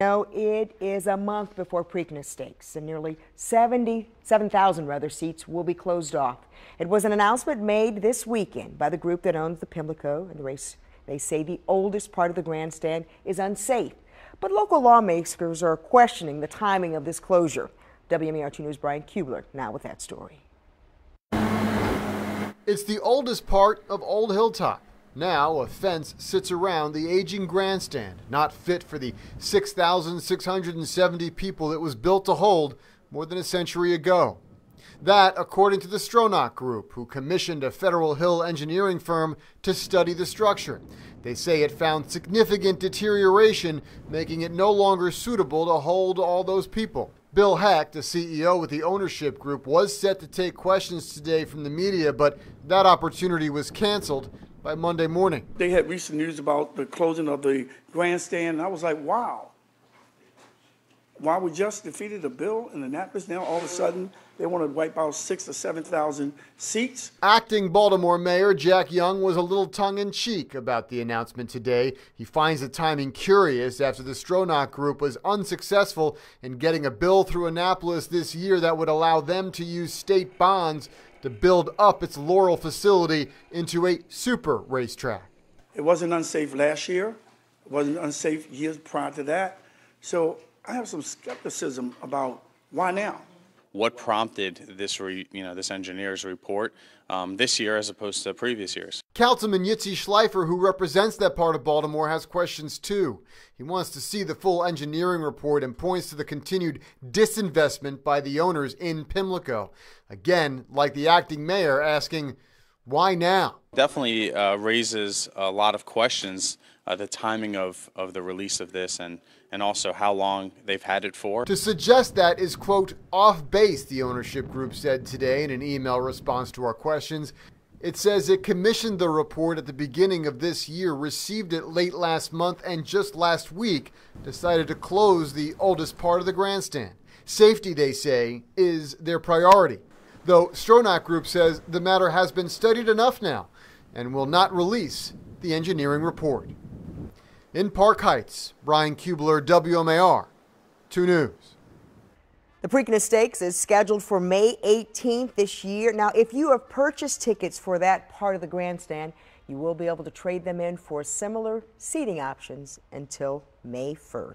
No, it is a month before Preakness Stakes, and nearly 77,000 seats will be closed off. It was an announcement made this weekend by the group that owns the Pimlico and the race. They say the oldest part of the grandstand is unsafe, but local lawmakers are questioning the timing of this closure. WMAR2 News' Brian Kubler now with that story. It's the oldest part of Old Hilltop. Now a fence sits around the aging grandstand, not fit for the 6,670 people it was built to hold more than a century ago. That, according to the Stronach Group, who commissioned a Federal Hill engineering firm to study the structure. They say it found significant deterioration, making it no longer suitable to hold all those people. Bill Heck, the CEO with the ownership group, was set to take questions today from the media, but that opportunity was canceled by Monday morning. They had recent news about the closing of the grandstand, and I was like, wow. While we just defeated a bill in Annapolis, now all of a sudden they want to wipe out 6,000 to 7,000 seats. Acting Baltimore Mayor Jack Young was a little tongue-in-cheek about the announcement today. He finds the timing curious after the Stronach Group was unsuccessful in getting a bill through Annapolis this year that would allow them to use state bonds to build up its Laurel facility into a super racetrack. It wasn't unsafe last year. It wasn't unsafe years prior to that. So I have some skepticism about why now. What prompted this, this engineer's report this year as opposed to previous years? Councilman Yitzi Schleifer, who represents that part of Baltimore, has questions too. He wants to see the full engineering report and points to the continued disinvestment by the owners in Pimlico. Again, like the acting mayor, asking, why now? Definitely raises a lot of questions, the timing of the release of this and also how long they've had it for. To suggest that is, quote, off base, the ownership group said today in an email response to our questions. It says it commissioned the report at the beginning of this year, received it late last month, and just last week decided to close the oldest part of the grandstand. Safety, they say, is their priority. Though Stronach Group says the matter has been studied enough now and will not release the engineering report. In Park Heights, Brian Kubler, WMAR 2 News. The Preakness Stakes is scheduled for May 18th this year. Now, if you have purchased tickets for that part of the grandstand, you will be able to trade them in for similar seating options until May 1st.